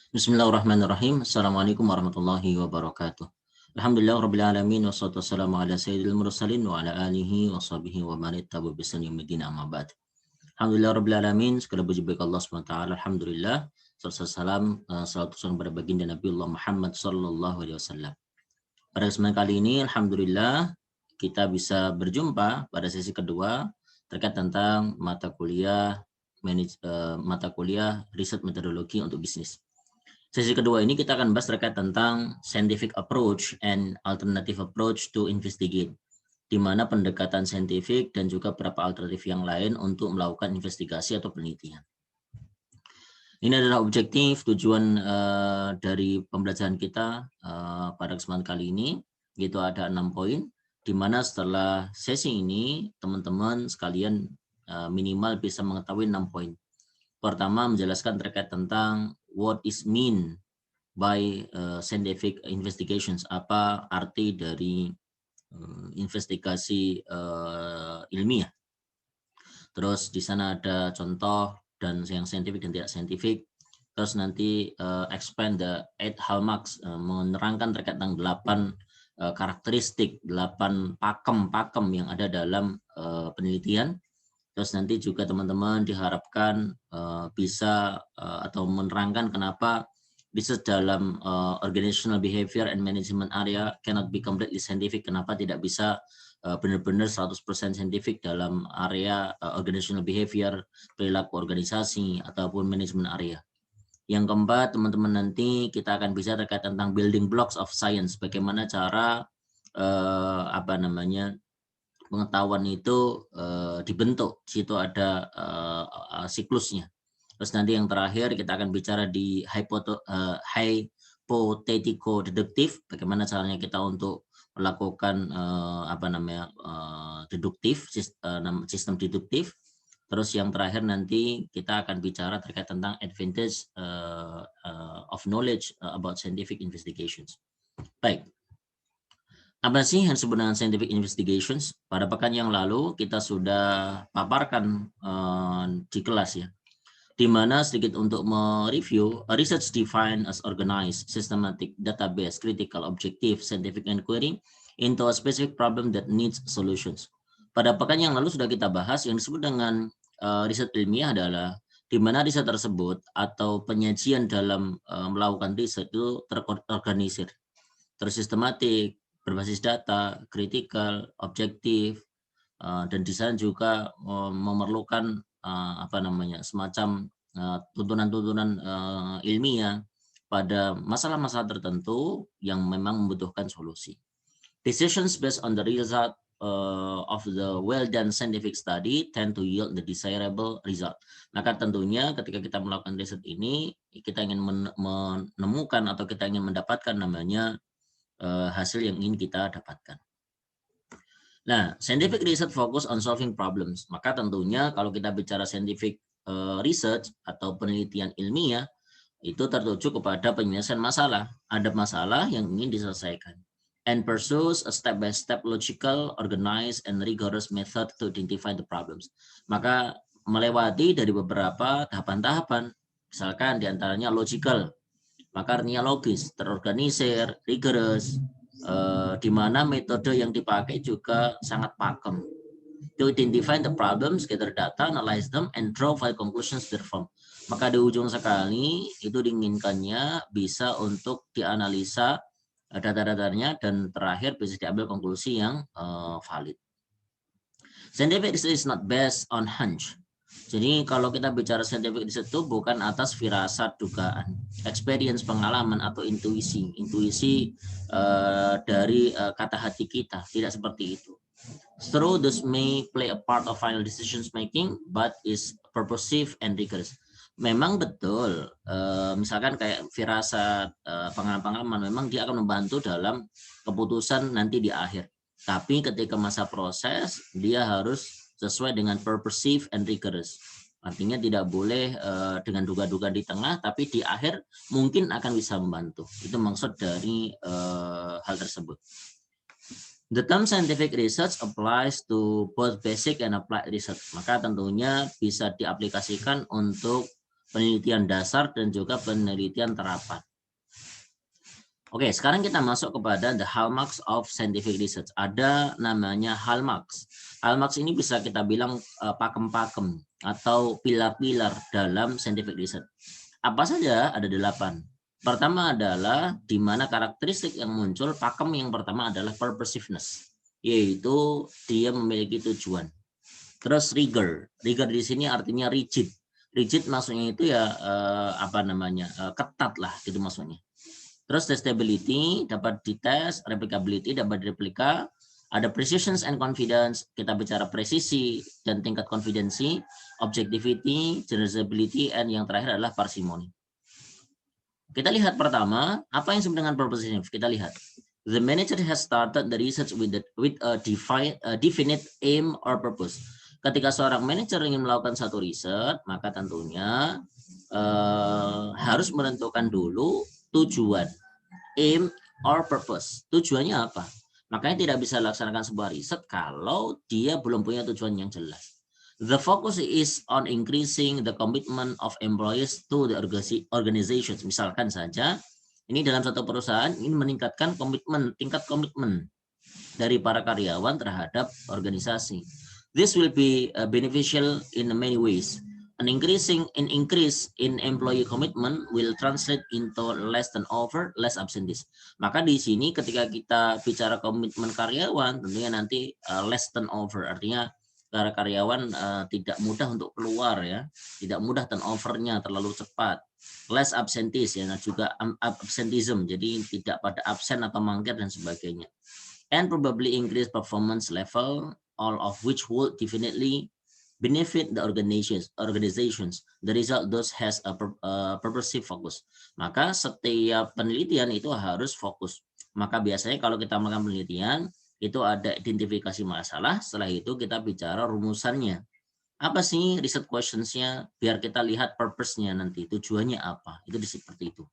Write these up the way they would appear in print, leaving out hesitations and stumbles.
Bismillahirrahmanirrahim. Assalamualaikum warahmatullahi wabarakatuh. Alhamdulillah rabbil alamin wassalatu wassalamu ala sayyidil mursalin wa ala alihi wa sahbihi wa man ittaba'a bi ihsanin ila yaumil amma ba'd. Alhamdulillah rabbil alamin, segala puji bagi Allah Subhanahu wa taala. Alhamdulillah. Salam salatu salam kepada baginda Nabiullah Muhammad sallallahu alaihi wasallam. Pada kesempatan kali ini alhamdulillah kita bisa berjumpa pada sesi kedua terkait tentang mata kuliah riset metodologi untuk bisnis. Sesi kedua ini kita akan bahas terkait tentang scientific approach and alternative approach to investigate, di mana pendekatan saintifik dan juga beberapa alternatif yang lain untuk melakukan investigasi atau penelitian. Ini adalah objektif tujuan dari pembelajaran kita pada kesempatan kali ini, yaitu ada 6 poin, di mana setelah sesi ini teman-teman sekalian minimal bisa mengetahui 6 poin. Pertama, menjelaskan terkait tentang what is mean by scientific investigations, apa arti dari investigasi ilmiah. Terus di sana ada contoh dan yang saintifik dan tidak saintifik. Terus nanti expand the 8 hallmarks, menerangkan terkait tentang 8 karakteristik, 8 pakem yang ada dalam penelitian. Terus nanti juga teman-teman diharapkan bisa atau menerangkan kenapa research dalam organizational behavior and management area cannot be completely scientific, kenapa tidak bisa benar-benar 100% saintifik dalam area organizational behavior, perilaku organisasi, ataupun manajemen area. Yang keempat, teman-teman nanti kita akan bisa terkait tentang building blocks of science, bagaimana cara pengetahuan itu dibentuk. Di situ ada siklusnya. Terus nanti yang terakhir kita akan bicara di hypothetical deduktif, bagaimana caranya kita untuk melakukan deduktif, sistem deduktif. Terus yang terakhir nanti kita akan bicara terkait tentang advantage of knowledge about scientific investigations. Baik. Apa sih yang disebut dengan scientific investigations? Pada pekan yang lalu kita sudah paparkan di kelas ya, di mana sedikit untuk mereview, research defined as organized, systematic, database, critical, objective, scientific inquiry into a specific problem that needs solutions. Pada pekan yang lalu sudah kita bahas yang disebut dengan riset ilmiah adalah di mana riset tersebut atau penyajian dalam melakukan riset itu terorganisir, tersistematik, berbasis data, kritikal, objektif, dan di sana juga memerlukan semacam tuntunan-tuntunan ilmiah pada masalah-masalah tertentu yang memang membutuhkan solusi. Decisions based on the result of the well-done scientific study tend to yield the desirable result. Maka tentunya ketika kita melakukan riset ini, kita ingin menemukan atau kita ingin mendapatkan namanya hasil yang ingin kita dapatkan. Nah, scientific research fokus on solving problems. Maka tentunya kalau kita bicara scientific research atau penelitian ilmiah, itu tertuju kepada penyelesaian masalah. Ada masalah yang ingin diselesaikan. And pursues a step-by-step logical, organized, and rigorous method to identify the problems. Maka melewati dari beberapa tahapan-tahapan, misalkan diantaranya logical, maka artinya logis, terorganisir, rigorous, di mana metode yang dipakai juga sangat pakem. To identify the problems, gather data, analyze them, and draw valid conclusions therefrom. Maka di ujung sekali itu diinginkannya bisa untuk dianalisa data-datanya dan terakhir bisa diambil konklusi yang valid. Scientific research is not based on hunch. Jadi kalau kita bicara scientific research itu bukan atas firasat, dugaan, experience, pengalaman atau intuisi dari kata hati kita, tidak seperti itu. Through this may play a part of final decisions making, but is purposive and rigorous. Memang betul, misalkan kayak firasat, pengalaman, memang dia akan membantu dalam keputusan nanti di akhir. Tapi ketika masa proses, dia harus sesuai dengan purposive and rigorous. Artinya tidak boleh dengan duga-duga di tengah, tapi di akhir mungkin akan bisa membantu. Itu maksud dari hal tersebut. The term scientific research applies to both basic and applied research. Maka tentunya bisa diaplikasikan untuk penelitian dasar dan juga penelitian terapan. Oke, sekarang kita masuk kepada the hallmarks of scientific research. Ada namanya hallmarks. Hallmarks ini bisa kita bilang pakem-pakem atau pilar-pilar dalam scientific research. Apa saja? Ada 8. Pertama adalah di mana karakteristik yang muncul, pakem yang pertama adalah purposiveness, yaitu dia memiliki tujuan. Terus rigor. Rigor di sini artinya rigid. Rigid maksudnya itu ya ketat lah gitu maksudnya. Terus testability dapat dites, replicability dapat direplika, ada precision and confidence, kita bicara presisi dan tingkat konfidensi, objectivity, generalizability, and yang terakhir adalah parsimony. Kita lihat pertama, apa yang disebut dengan proposition? Kita lihat. The manager has started the research with a definite aim or purpose. Ketika seorang manajer ingin melakukan satu riset, maka tentunya harus menentukan dulu tujuan, aim or purpose. Tujuannya apa? Makanya tidak bisa dilaksanakan sebuah riset kalau dia belum punya tujuan yang jelas. The focus is on increasing the commitment of employees to the organizations. Misalkan saja, ini dalam satu perusahaan ini meningkatkan komitmen, tingkat komitmen dari para karyawan terhadap organisasi. This will be beneficial in many ways. An increase in employee commitment will translate into less turnover, less absenteeism. Maka di sini ketika kita bicara komitmen karyawan, tentunya nanti less turnover, artinya para karyawan tidak mudah untuk keluar ya, tidak mudah turnovernya terlalu cepat. Less absenteeism ya, juga absenteeism, jadi tidak pada absen atau mangkir dan sebagainya. And probably increase performance level, all of which would definitely benefit the organizations. The result thus has a purposive focus. Maka setiap penelitian itu harus fokus. Maka biasanya kalau kita melakukan penelitian, itu ada identifikasi masalah, setelah itu kita bicara rumusannya. Apa sih riset questions-nya, biar kita lihat purpose-nya nanti, tujuannya apa, itu seperti itu.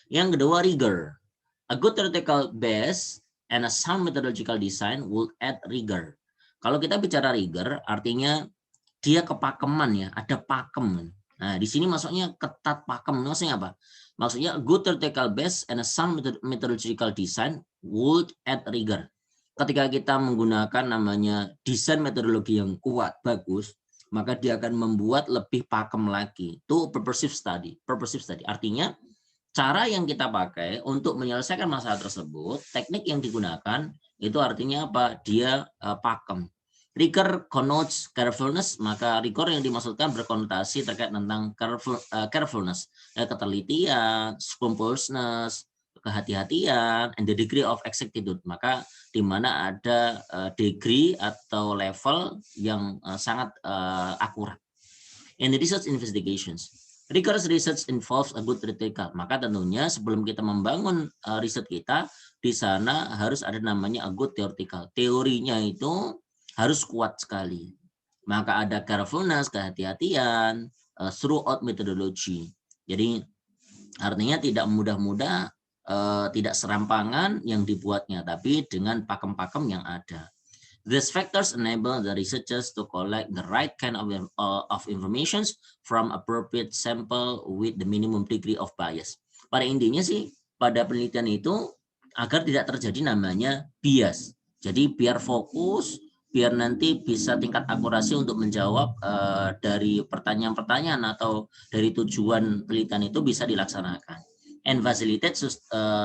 Yang kedua, rigor. A good theoretical base and a sound methodological design would add rigor. Kalau kita bicara rigor, artinya dia kepakeman ya, ada pakem. Nah, di sini maksudnya ketat pakem. Maksudnya apa? Maksudnya good theoretical base and a sound methodological design would add rigor. Ketika kita menggunakan namanya desain metodologi yang kuat, bagus, maka dia akan membuat lebih pakem lagi. Itu purposive study. Purposive study artinya cara yang kita pakai untuk menyelesaikan masalah tersebut, teknik yang digunakan itu artinya apa? Dia pakem. Rigor connotes carefulness, maka rigor yang dimaksudkan berkonotasi terkait tentang carefulness, ketelitian, scrupulousness, kehati-hatian, and the degree of exactitude. Maka di mana ada degree atau level yang sangat akurat. In the research investigations, rigorous research involves a good theoretical. Maka tentunya sebelum kita membangun riset kita, di sana harus ada namanya a good theoretical. Teorinya itu harus kuat sekali. Maka ada carefulness, kehati-hatian, throughout methodology. Jadi artinya tidak mudah-mudah, tidak serampangan yang dibuatnya, tapi dengan pakem-pakem yang ada. These factors enable the researchers to collect the right kind of information from appropriate sample with the minimum degree of bias. Pada intinya sih, pada penelitian itu agar tidak terjadi namanya bias. Jadi biar fokus, biar nanti bisa tingkat akurasi untuk menjawab dari pertanyaan-pertanyaan atau dari tujuan penelitian itu bisa dilaksanakan. And facilitate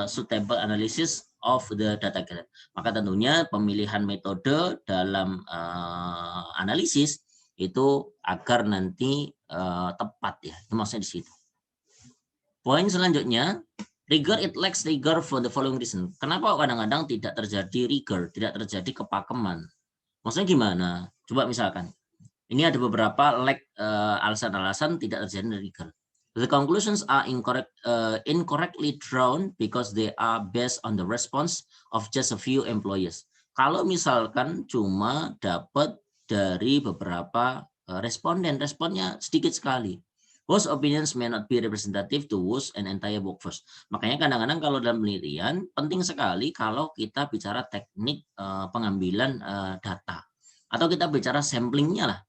suitable analysis of the data gathered. Maka tentunya pemilihan metode dalam analisis itu agar nanti tepat ya. Itu maksudnya di situ. Poin selanjutnya, rigor it lacks rigor for the following reason. Kenapa kadang-kadang tidak terjadi rigor, tidak terjadi kepakeman? Maksudnya gimana? Coba misalkan, ini ada beberapa alasan-alasan tidak terjadi rigor. The conclusions are incorrectly drawn because they are based on the response of just a few employees. Kalau misalkan cuma dapat dari beberapa responden, responnya sedikit sekali. Whose opinions may not be representative to whose an entire workforce. Makanya kadang-kadang kalau dalam penelitian penting sekali kalau kita bicara teknik pengambilan data atau kita bicara samplingnya lah.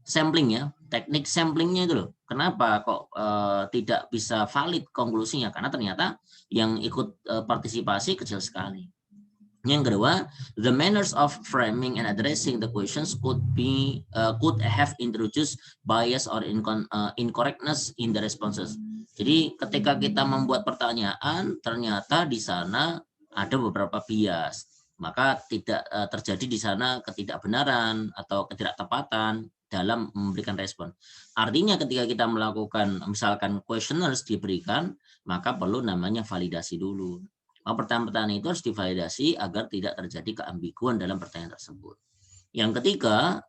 samplingnya, teknik samplingnya itu loh. Kenapa kok tidak bisa valid konklusinya? Karena ternyata yang ikut partisipasi kecil sekali. Yang kedua, the manners of framing and addressing the questions could have introduced bias or incorrectness in the responses. Jadi ketika kita membuat pertanyaan, ternyata di sana ada beberapa bias, maka tidak terjadi di sana ketidakbenaran atau ketidaktepatan dalam memberikan respon. Artinya ketika kita melakukan, misalkan questionnaires diberikan, maka perlu namanya validasi dulu. Pertanyaan-pertanyaan itu harus divalidasi agar tidak terjadi keambiguan dalam pertanyaan tersebut. Yang ketiga,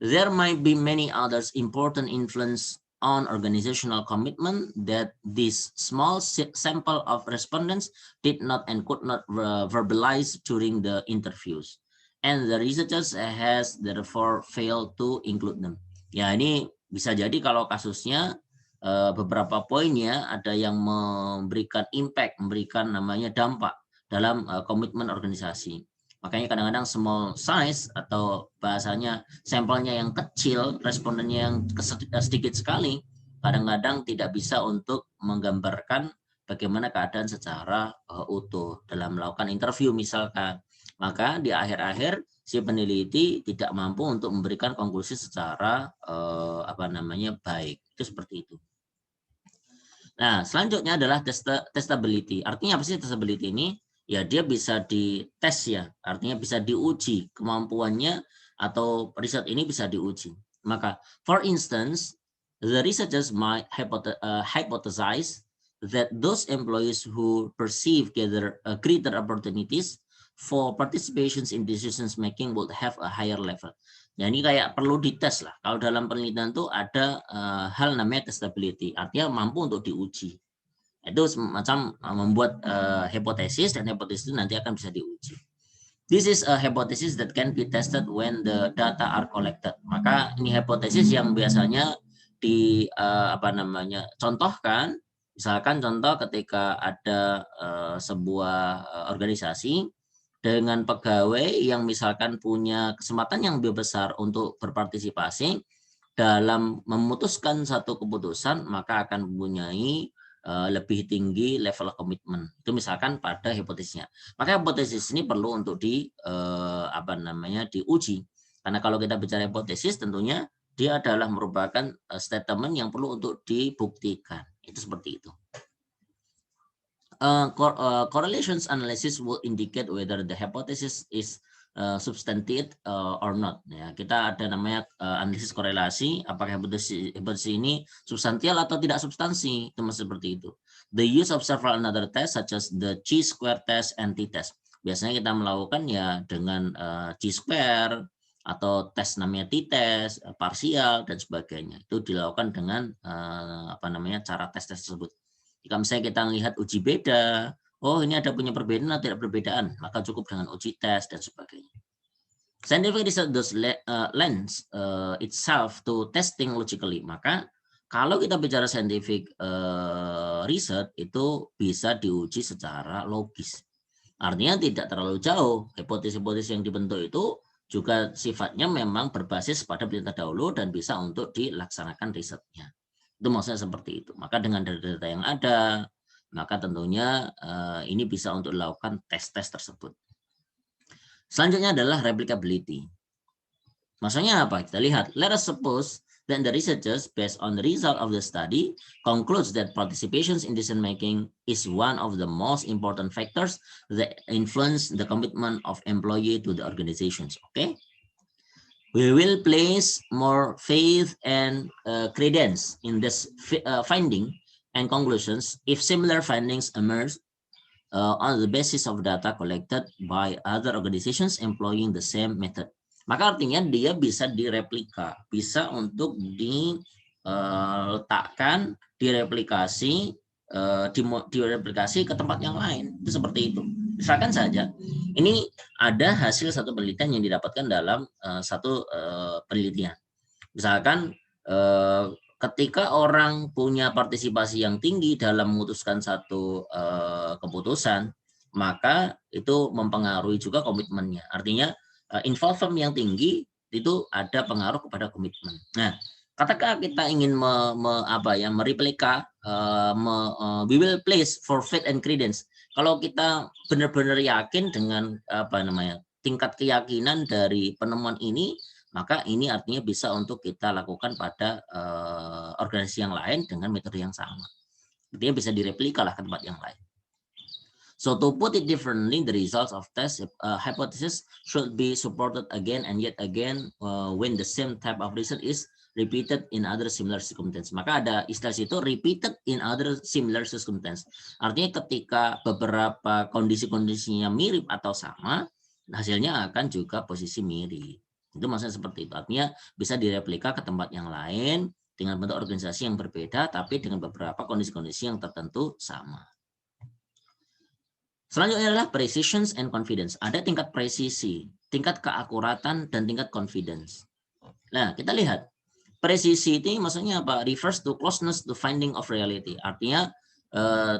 there might be many others important influence on organizational commitment that this small sample of respondents did not and could not verbalize during the interviews. And the researchers has therefore failed to include them. Ya, ini bisa jadi kalau kasusnya beberapa poinnya ada yang memberikan impact, memberikan namanya dampak dalam komitmen organisasi. Makanya kadang-kadang small size atau bahasanya sampelnya yang kecil, respondennya yang sedikit sekali, kadang-kadang tidak bisa untuk menggambarkan bagaimana keadaan secara utuh dalam melakukan interview misalkan. Maka di akhir-akhir si peneliti tidak mampu untuk memberikan konklusi secara baik. Itu seperti itu. Nah, selanjutnya adalah testability. Artinya apa sih testability ini? Ya, dia bisa dites ya. Artinya bisa diuji kemampuannya atau riset ini bisa diuji. Maka, for instance, the researchers might hypothesize that those employees who perceive greater opportunities for participations in decisions making would have a higher level. Ya, ini kayak perlu dites lah. Kalau dalam penelitian itu ada hal namanya testability, artinya mampu untuk diuji. Itu semacam membuat hipotesis, dan hipotesis itu nanti akan bisa diuji. This is a hypothesis that can be tested when the data are collected. Maka ini hipotesis yang biasanya contohkan. Misalkan contoh ketika ada sebuah organisasi dengan pegawai yang misalkan punya kesempatan yang lebih besar untuk berpartisipasi dalam memutuskan satu keputusan, maka akan mempunyai lebih tinggi level komitmen. Itu misalkan pada hipotesisnya. Maka hipotesis ini perlu untuk diuji. Karena kalau kita bicara hipotesis, tentunya dia adalah merupakan statement yang perlu untuk dibuktikan. Itu seperti itu. Correlations analysis will indicate whether the hypothesis is substantiated or not. Ya, kita ada namanya analisis korelasi, apakah hipotesis ini substansial atau tidak substansi, itu masih seperti itu. The use of several another tests such as the chi-square test and t-test. Biasanya kita melakukan ya dengan chi-square atau tes namanya t-test, parsial dan sebagainya. Itu dilakukan dengan cara tes-tes tersebut. Jika misalnya kita lihat uji beda, oh ini ada punya perbedaan atau tidak perbedaan, maka cukup dengan uji tes dan sebagainya. Scientific research does lends itself to testing logically. Maka kalau kita bicara scientific research itu bisa diuji secara logis. Artinya tidak terlalu jauh. Hipotesis-hipotesis yang dibentuk itu juga sifatnya memang berbasis pada penelitian dahulu dan bisa untuk dilaksanakan risetnya. Itu maksudnya seperti itu. Maka dengan data-data yang ada, maka tentunya ini bisa untuk dilakukan tes-tes tersebut. Selanjutnya adalah replicability. Maksudnya apa? Kita lihat. Let us suppose that the researchers, based on the result of the study, concludes that participation in decision making is one of the most important factors that influence the commitment of employee to the organizations. Okay? We will place more faith and credence in this finding and conclusions if similar findings emerge on the basis of data collected by other organizations employing the same method. Maka artinya dia bisa direplika, bisa untuk diletakkan, direplikasi ke tempat yang lain. Itu seperti itu. Misalkan saja, ini ada hasil satu penelitian yang didapatkan dalam satu penelitian. Misalkan ketika orang punya partisipasi yang tinggi dalam memutuskan satu keputusan, maka itu mempengaruhi juga komitmennya. Artinya involvement yang tinggi itu ada pengaruh kepada komitmen. Nah, ketika kita ingin mereplika, we will place for faith and credence. Kalau kita benar-benar yakin dengan tingkat keyakinan dari penemuan ini, maka ini artinya bisa untuk kita lakukan pada organisasi yang lain dengan metode yang sama. Artinya bisa direplika lah ke tempat yang lain. So to put it differently, the results of test hypothesis should be supported again and yet again when the same type of research is repeated in other similar circumstances. Maka ada istilah itu repeated in other similar circumstances. Artinya ketika beberapa kondisi-kondisinya mirip atau sama, hasilnya akan juga posisi mirip. Itu maksudnya seperti itu. Artinya bisa direplika ke tempat yang lain dengan bentuk organisasi yang berbeda, tapi dengan beberapa kondisi-kondisi yang tertentu sama. Selanjutnya adalah precision and confidence. Ada tingkat presisi, tingkat keakuratan, dan tingkat confidence. Nah, kita lihat. Presisi ini maksudnya apa? Refers to closeness to finding of reality. Artinya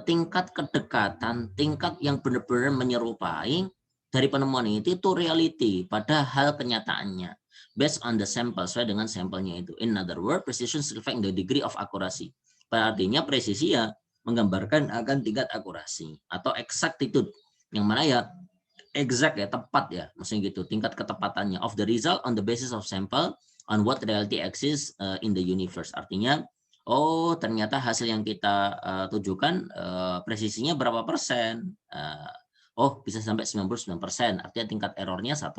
tingkat kedekatan, tingkat yang benar-benar menyerupai dari penemuan itu reality pada hal kenyataannya. Based on the sample, sesuai dengan sampelnya itu. In other words, precision reflects the degree of accuracy. Artinya presisi ya menggambarkan akan tingkat akurasi atau exactitude, yang mana ya exact ya, tepat ya, maksudnya gitu, tingkat ketepatannya of the result on the basis of sample on what reality exists in the universe. Artinya, oh ternyata hasil yang kita tujukan presisinya berapa persen? Oh bisa sampai 99%, artinya tingkat errornya 1%.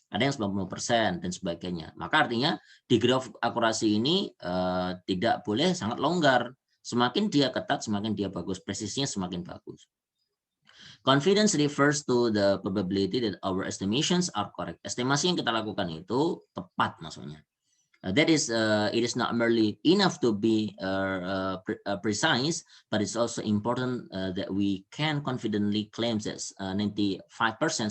Ada yang 90% dan sebagainya. Maka artinya degree of akurasi ini tidak boleh sangat longgar. Semakin dia ketat, semakin dia bagus. Presisinya semakin bagus. Confidence refers to the probability that our estimations are correct. Estimasi yang kita lakukan itu tepat maksudnya. That is, it is not merely enough to be precise, but it's also important that we can confidently claim that 95%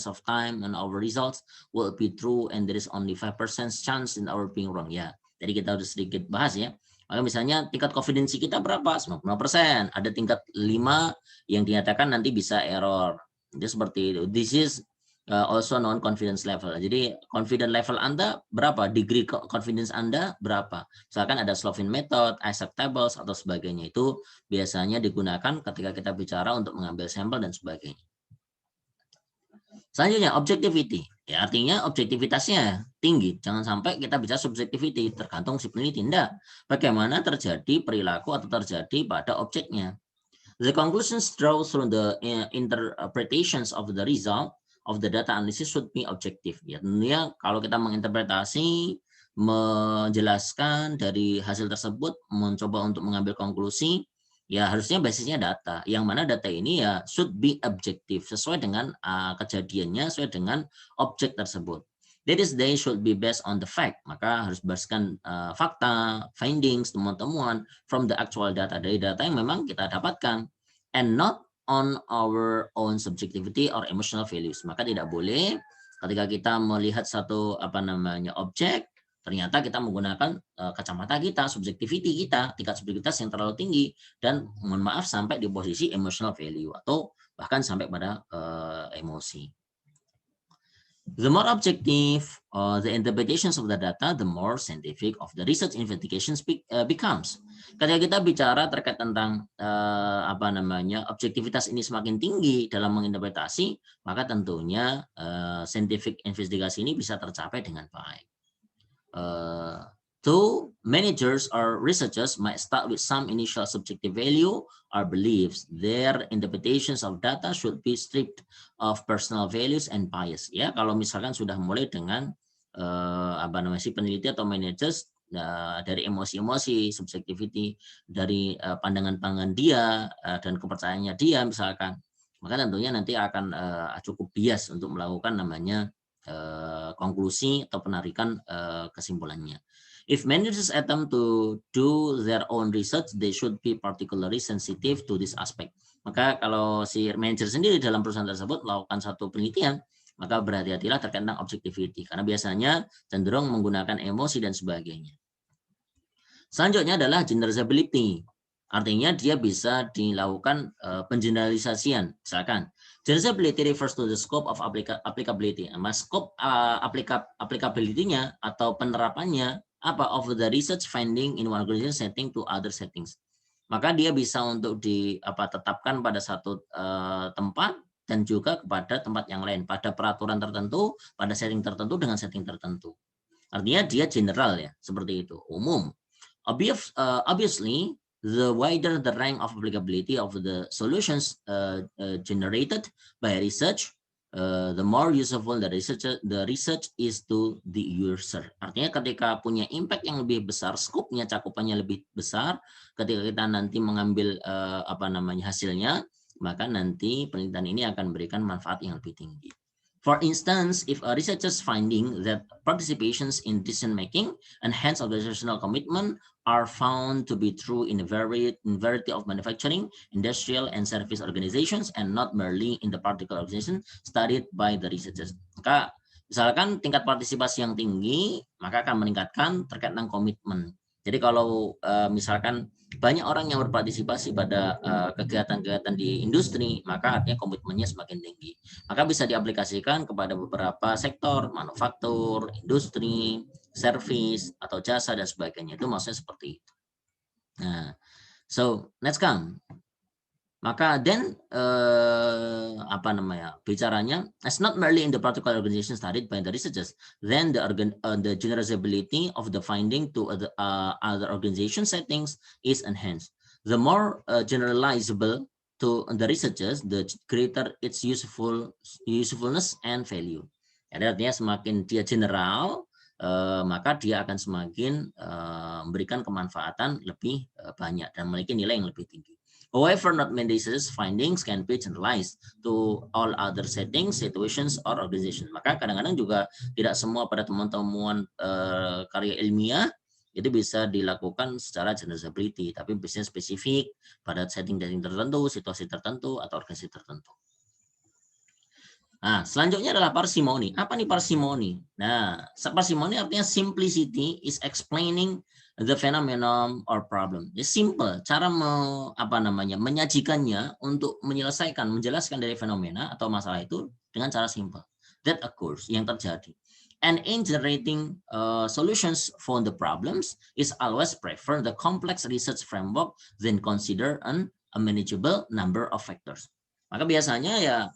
of time and our results will be true, and there is only 5% chance in our being wrong. Ya, jadi kita harus sedikit bahas ya. Maka misalnya tingkat confidence kita berapa? 95%. Ada tingkat 5 yang dinyatakan nanti bisa error. Jadi seperti itu. This is also non confidence level. Jadi confidence level Anda berapa? Degree confidence Anda berapa? Misalkan ada Slovin method, Isaac tables atau sebagainya, itu biasanya digunakan ketika kita bicara untuk mengambil sampel dan sebagainya. Selanjutnya objectivity. Ya, artinya objektivitasnya tinggi. Jangan sampai kita bicara subjectivity, tergantung si peneliti. Tidak. Bagaimana terjadi perilaku atau terjadi pada objeknya. The conclusions drawn through the interpretations of the result of the data analysis should be objective. Ya, tentunya kalau kita menginterpretasi, menjelaskan dari hasil tersebut, mencoba untuk mengambil konklusi, ya harusnya basisnya data. Yang mana data ini ya should be objective, sesuai dengan kejadiannya, sesuai dengan objek tersebut. That is, they should be based on the fact. Maka harus berdasarkan fakta, findings, temuan-temuan from the actual data, dari data yang memang kita dapatkan, and not on our own subjectivity or emotional values. Maka tidak boleh ketika kita melihat satu objek, ternyata kita menggunakan kacamata kita, subjectivity kita, tingkat subjektivitas yang terlalu tinggi, dan mohon maaf sampai di posisi emotional value atau bahkan sampai pada emosi. The more objective the interpretations of the data, the more scientific of the research investigations becomes. Ketika kita bicara terkait tentang objektivitas ini semakin tinggi dalam menginterpretasi, maka tentunya scientific investigasi ini bisa tercapai dengan baik. So managers or researchers might start with some initial subjective value or beliefs. Their interpretations of data should be stripped of personal values and bias. Ya, kalau misalkan sudah mulai dengan si peneliti atau managers dari emosi-emosi, subjectivity, dari pandangan-pandangan dia dan kepercayaannya dia misalkan, maka tentunya nanti akan cukup bias untuk melakukan namanya konklusi atau penarikan kesimpulannya. If managers attempt to do their own research, they should be particularly sensitive to this aspect. Maka kalau si manager sendiri dalam perusahaan tersebut melakukan satu penelitian, maka berhati-hatilah terkait tentang objectivity, karena biasanya cenderung menggunakan emosi dan sebagainya. Selanjutnya adalah generalizability. Artinya dia bisa dilakukan pengeneralisasian. Misalkan, generalizability refers to the scope of applicability. Scope applicability-nya atau penerapannya apa of the research finding in one organization setting to other settings. Maka dia bisa untuk tetapkan pada satu tempat dan juga kepada tempat yang lain, pada peraturan tertentu, pada setting tertentu dengan setting tertentu. Artinya dia general ya, seperti itu, umum. Obviously, the wider the rank of applicability of the solutions generated by research, the more useful the research is to the user. Artinya ketika punya impact yang lebih besar, scope-nya, cakupannya lebih besar, ketika kita nanti mengambil hasilnya, maka nanti penelitian ini akan memberikan manfaat yang lebih tinggi. For instance, if a researcher's finding that participations in decision-making and hence organizational commitment are found to be true in a variety of manufacturing, industrial, and service organizations, and not merely in the particular organization studied by the researchers. Maka misalkan tingkat partisipasi yang tinggi, maka akan meningkatkan terkait dengan komitmen. Jadi kalau misalkan banyak orang yang berpartisipasi pada kegiatan-kegiatan di industri, maka artinya komitmennya semakin tinggi. Maka bisa diaplikasikan kepada beberapa sektor, manufaktur, industri, servis, atau jasa, dan sebagainya. Itu maksudnya seperti itu. Nah, so let's come. Maka then bicaranya, as not merely in the particular organization studied by the researchers, then the generalizability of the finding to other organization settings is enhanced. The more generalizable to the researchers, the greater its usefulness and value. Jadi artinya semakin dia general, maka dia akan semakin memberikan kemanfaatan lebih banyak dan memiliki nilai yang lebih tinggi. However, not many research findings can be generalized to all other settings, situations, or organization. Maka kadang-kadang juga tidak semua pada temuan-temuan karya ilmiah itu bisa dilakukan secara generalizability, tapi bisa spesifik pada setting tertentu, situasi tertentu, atau organisasi tertentu. Nah, selanjutnya adalah parsimony. Apa nih parsimony? Nah, parsimony artinya simplicity is explaining the phenomenon or problem. Jadi simple, cara menyajikannya untuk menjelaskan dari fenomena atau masalah itu dengan cara simple. That occurs, yang terjadi. And in generating solutions for the problems is always prefer the complex research framework than consider a manageable number of factors. Maka biasanya ya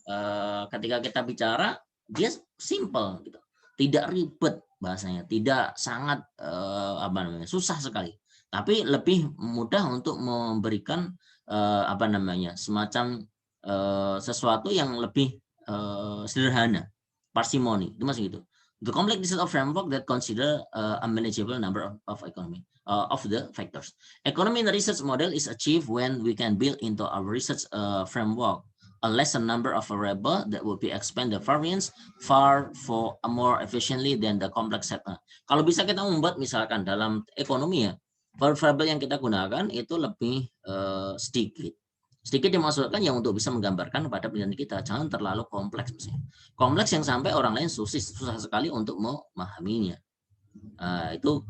ketika kita bicara dia simple gitu. Tidak ribet bahasanya, tidak sangat susah sekali. Tapi lebih mudah untuk memberikan semacam sesuatu yang lebih sederhana. Parsimony, itu masih gitu. The complex research of framework that consider a manageable number of the factors. Economy in the research model is achieved when we can build into our research framework a lesser number of variables that will be expand the variance far for more efficiently than the complex set. Kalau bisa kita membuat misalkan dalam ekonomi ya, variabel yang kita gunakan itu lebih sedikit. Sedikit dimaksudkan yang untuk bisa menggambarkan pada penelitian kita, jangan terlalu kompleks misalnya. Kompleks yang sampai orang lain susah sekali untuk memahaminya. Itu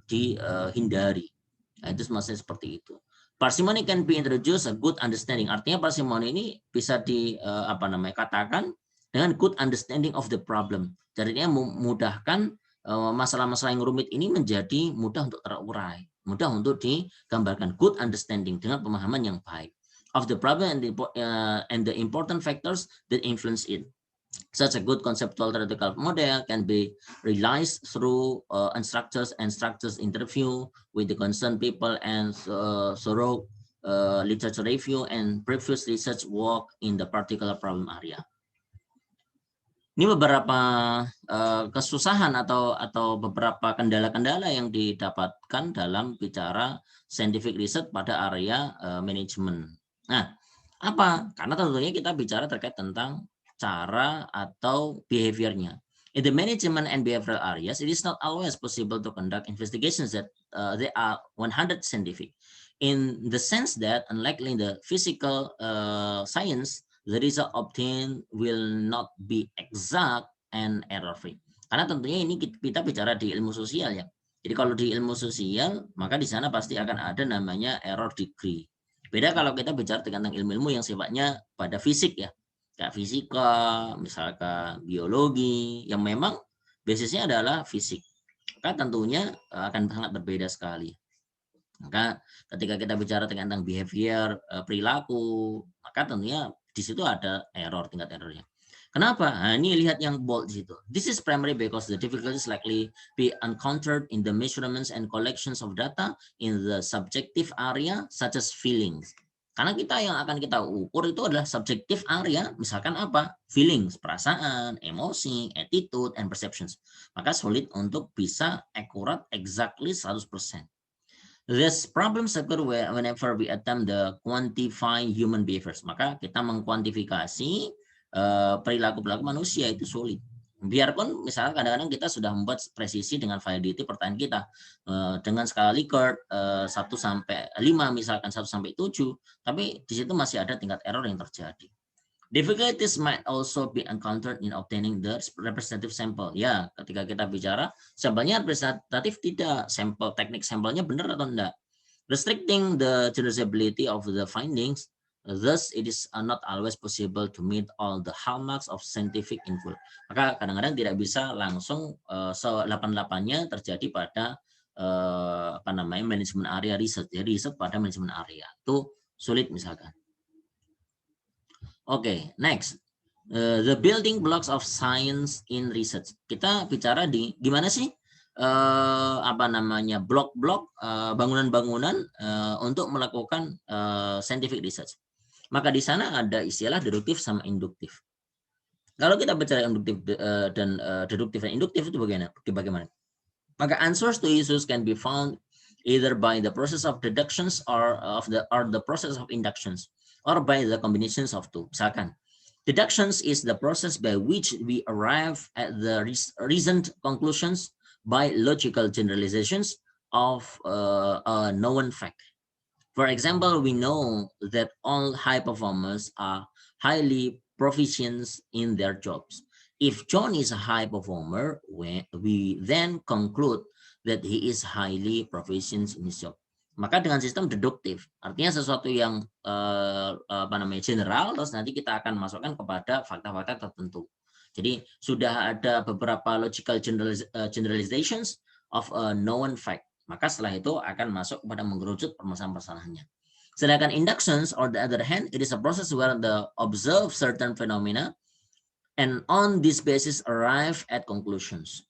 dihindari. Nah, itu maksudnya seperti itu. Parsimony can be introduced a good understanding. Artinya parsimony ini bisa katakan dengan good understanding of the problem. Jadi memudahkan masalah-masalah yang rumit ini menjadi mudah untuk terurai, mudah untuk digambarkan. Good understanding dengan pemahaman yang baik of the problem and the important factors that influence it. Such a good conceptual theoretical model can be realized through instructors and structures interview with the concerned people and thorough literature review and previous research work in the particular problem area. Ini beberapa kesusahan atau beberapa kendala-kendala yang didapatkan dalam bicara scientific research pada area manajemen. Nah, apa? Karena tentunya kita bicara terkait tentang cara atau behaviornya. In the management and behavioral areas, it is not always possible to conduct investigations that they are 100% scientific. In the sense that, unlike in the physical science, the result obtained will not be exact and error-free. Karena tentunya ini kita bicara di ilmu sosial ya. Jadi kalau di ilmu sosial, maka di sana pasti akan ada namanya error degree. Beda kalau kita bicara tentang ilmu-ilmu yang sifatnya pada fisik ya, kayak fisika, misalkan biologi, yang memang basisnya adalah fisik. Maka tentunya akan sangat berbeda sekali. Maka ketika kita bicara tentang behavior, perilaku, maka tentunya di situ ada error, tingkat errornya. Kenapa? Nah, ini lihat yang bold di situ. This is primarily because the difficulties likely be encountered in the measurements and collections of data in the subjective area such as feelings. Karena kita yang akan kita ukur itu adalah subjective area, misalkan apa? Feelings, perasaan, emosi, attitude, and perceptions. Maka sulit untuk bisa akurat exactly 100%. This problems occur whenever we attempt to quantify human behaviors. Maka kita mengkuantifikasi perilaku-perilaku manusia itu sulit. Biarpun misalnya kadang-kadang kita sudah membuat presisi dengan validity pertanyaan kita dengan skala Likert 1 sampai 5 misalkan 1 sampai 7, tapi di situ masih ada tingkat error yang terjadi. Difficulties might also be encountered in obtaining the representative sample. Ya, ketika kita bicara sampelnya representatif tidak, sampel teknik sampelnya benar atau enggak. Restricting the generalizability of the findings, thus it is not always possible to meet all the hallmarks of scientific info. Maka kadang-kadang tidak bisa langsung 8-8-nya terjadi pada manajemen area research. Jadi riset pada manajemen area itu sulit misalkan. Oke, next. The building blocks of science in research. Kita bicara di gimana sih blok-blok bangunan-bangunan untuk melakukan scientific research. Maka di sana ada istilah deduktif sama induktif. Kalau kita bicara induktif dan deduktif dan induktif itu bagaimana? Maka answers to issues can be found either by the process of deductions or the process of inductions, or by the combinations of two. Misalkan, deductions is the process by which we arrive at the reasoned conclusions by logical generalizations of a known fact. For example, we know that all high performers are highly proficient in their jobs. If John is a high performer, we then conclude that he is highly proficient in his job. Maka dengan sistem deduktif, artinya sesuatu yang general, terus nanti kita akan masukkan kepada fakta-fakta tertentu. Jadi sudah ada beberapa logical generalizations of a known fact. Maka setelah itu akan masuk kepada mengerucut permasalahan-permasalahannya. Sedangkan inductions, on the other hand, it is a process where the observe certain phenomena and on this basis arrive at conclusions.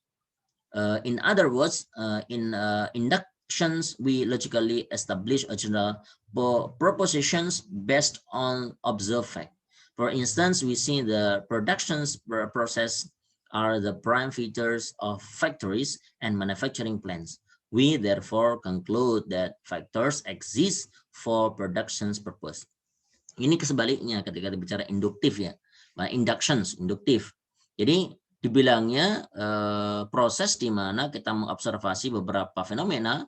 In other words, in inductions, we logically establish a general propositions based on observed fact. For instance, we see the productions process are the prime features of factories and manufacturing plants. We therefore conclude that factors exist for production's purpose. Ini kesebaliknya ketika bicara induktif ya, inductions, induktif. Jadi dibilangnya proses di mana kita mengobservasi beberapa fenomena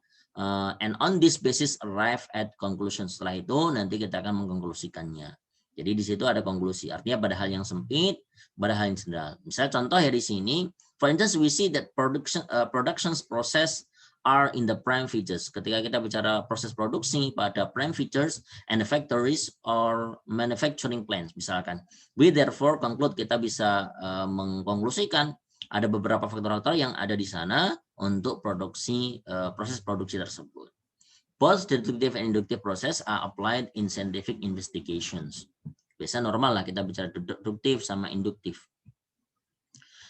and on this basis arrive at conclusion. Setelah itu nanti kita akan mengkonklusikannya. Jadi di situ ada konklusi. Artinya pada hal yang sempit, pada hal yang general. Misalnya contoh ya di sini, for instance we see that productions process are in the prime features. Ketika kita bicara proses produksi pada prime features and the factories or manufacturing plants misalkan. We therefore conclude, kita bisa mengkonklusikan ada beberapa faktor-faktor yang ada di sana untuk produksi proses produksi tersebut. Both deductive and inductive process are applied in scientific investigations. Biasa normal lah kita bicara deduktif sama induktif.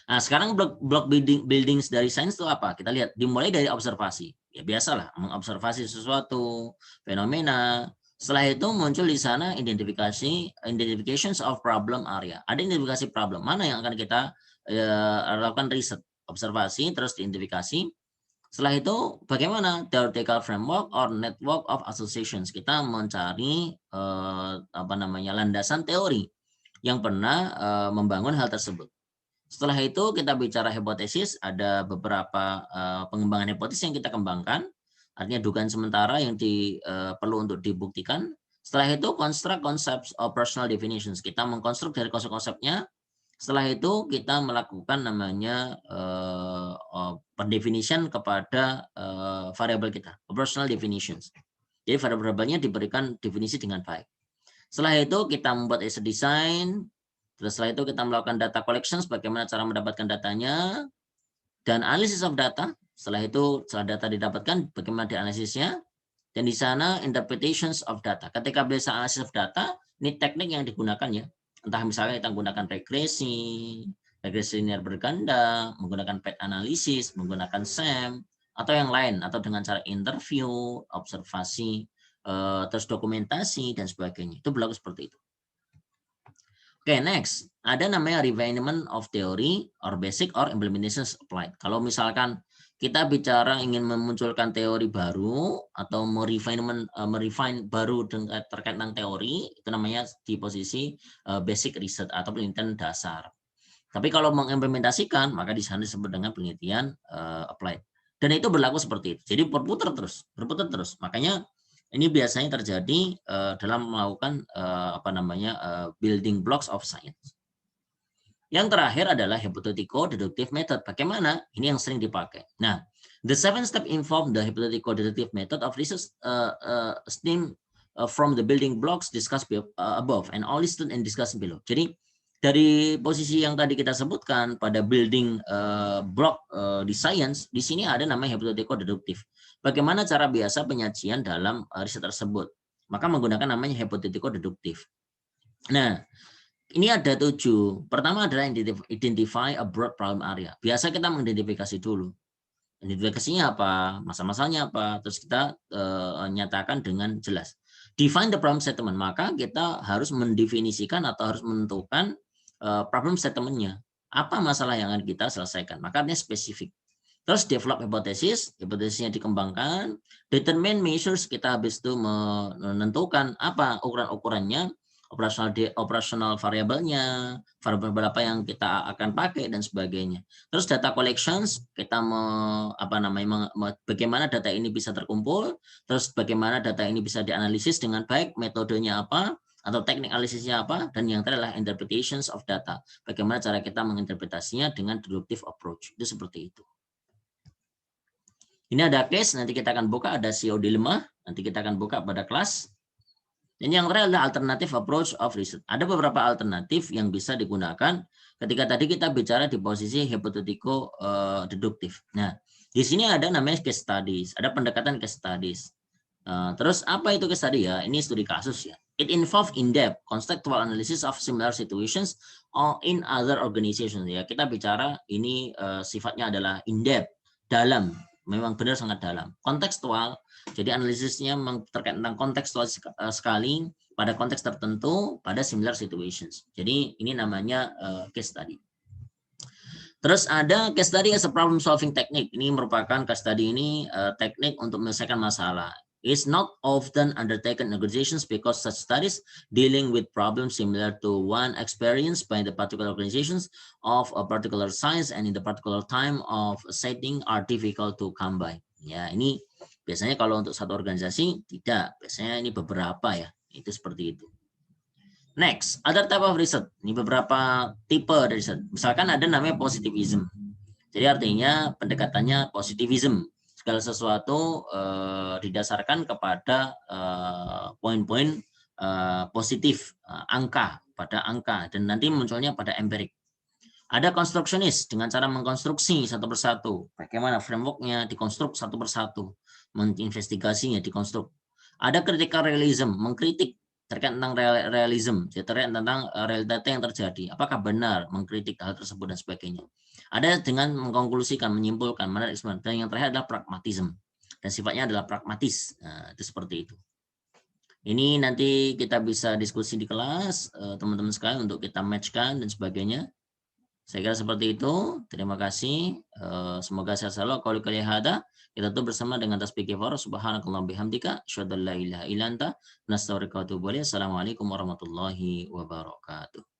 Nah, sekarang block buildings dari sains itu apa? Kita lihat, dimulai dari observasi. Ya biasalah, mengobservasi sesuatu, fenomena. Setelah itu muncul di sana identifications of problem area. Ada identifikasi problem, mana yang akan kita lakukan riset, observasi, terus diidentifikasi. Setelah itu bagaimana theoretical framework or network of associations. Kita mencari landasan teori yang pernah membangun hal tersebut. Setelah itu kita bicara hipotesis, ada beberapa pengembangan hipotesis yang kita kembangkan, artinya dugaan sementara yang perlu untuk dibuktikan. Setelah itu construct concepts of personal definitions, kita mengkonstruk dari konsep-konsepnya, Setelah itu kita melakukan namanya pendefinition kepada variabel kita, operational definitions. Jadi variabelnya diberikan definisi dengan baik. Setelah itu kita membuat asset design. Terus setelah itu kita melakukan data collections, bagaimana cara mendapatkan datanya, dan analysis of data. Setelah itu, setelah data didapatkan, bagaimana dianalisisnya, dan di sana interpretations of data. Ketika biasa analysis of data, ini teknik yang digunakan ya. Entah misalnya kita menggunakan regresi linear berganda, menggunakan path analysis, menggunakan SEM, atau yang lain, atau dengan cara interview, observasi, terus dokumentasi, dan sebagainya. Itu berlaku seperti itu. Oke, next. Ada namanya refinement of theory or basic or implementations applied. Kalau misalkan kita bicara ingin memunculkan teori baru atau merefine baru terkait dengan teori, itu namanya di posisi basic research atau penelitian dasar. Tapi kalau mengimplementasikan, maka di sana disebut dengan penelitian applied. Dan itu berlaku seperti itu. Jadi berputar terus. Makanya ini biasanya terjadi dalam melakukan building blocks of science. Yang terakhir adalah hypothetico-deductive method. Bagaimana? Ini yang sering dipakai. Nah, the 7 step involved the hypothetico-deductive method of research stem from the building blocks discussed above and all listed and discussed below. Jadi dari posisi yang tadi kita sebutkan pada building block di science, di sini ada namanya hypothetico-deductive. Bagaimana cara biasa penyajian dalam riset tersebut? Maka menggunakan namanya hypothetico-deductive. Nah, ini ada 7. Pertama adalah identify a broad problem area. Biasa kita mengidentifikasi dulu. Identifikasinya apa, masa-masanya apa, terus kita nyatakan dengan jelas. Define the problem statement, maka kita harus mendefinisikan atau harus menentukan problem statement-nya. Apa masalah yang akan kita selesaikan, maka ini spesifik. Terus develop hypothesis, hipotesisnya dikembangkan, determine measures, kita habis itu menentukan apa ukuran-ukurannya, operasional variabelnya, variabel berapa yang kita akan pakai dan sebagainya. Terus data collections, kita bagaimana data ini bisa terkumpul, terus bagaimana data ini bisa dianalisis dengan baik, metodenya apa, atau teknik analisisnya apa, dan yang terakhir adalah interpretations of data. Bagaimana cara kita menginterpretasinya dengan deductive approach. Itu seperti itu. Ini ada case, nanti kita akan buka, ada CO dilemma, nanti kita akan buka pada kelas. Dan yang terakhir adalah alternative approach of research. Ada beberapa alternatif yang bisa digunakan ketika tadi kita bicara di posisi hypothetical deductive. Nah, di sini ada namanya case studies, ada pendekatan case studies. Terus apa itu case study ya? Ini studi kasus ya. It involve in-depth contextual analysis of similar situations or in other organizations ya. Kita bicara ini sifatnya adalah in-depth, dalam, memang benar sangat dalam. Kontekstual, jadi analisisnya terkait tentang kontekstual sekali pada konteks tertentu pada similar situations. Jadi ini namanya case study. Terus ada case study as a problem solving technique. Ini merupakan case study ini teknik untuk menyelesaikan masalah. It's not often undertaken in organizations because such studies dealing with problems similar to one experienced by the particular organizations of a particular size and in the particular time of setting are difficult to come by. Ya, ini biasanya kalau untuk satu organisasi tidak, biasanya ini beberapa ya, itu seperti itu. Next, other type of research. Ini beberapa tipe dari research. Misalkan ada namanya positivism. Jadi artinya pendekatannya positivism. Segala sesuatu didasarkan kepada poin-poin positif, angka, pada angka. Dan nanti munculnya pada empirik. Ada constructionist dengan cara mengkonstruksi satu persatu. Bagaimana framework-nya dikonstruk satu persatu. Menginvestigasinya dikonstruk. Ada critical realism, mengkritik terkait tentang realism, terkait tentang realita yang terjadi. Apakah benar mengkritik hal tersebut dan sebagainya. Ada dengan mengkonklusikan, menyimpulkan, menarik. Dan yang terakhir adalah pragmatism. Dan sifatnya adalah pragmatis. Nah, itu seperti itu. Ini nanti kita bisa diskusi di kelas, teman-teman sekalian, untuk kita matchkan dan sebagainya. Saya kira seperti itu. Terima kasih. Semoga sehat selalu. Qauli qouli hadza. Kita tutup bersama dengan tasbih kifar. Subhanakallahumma bihamdika asyhadu an la ilaha illa anta nastaghfiruka wa atubu ilaik. Assalamualaikum warahmatullahi wabarakatuh.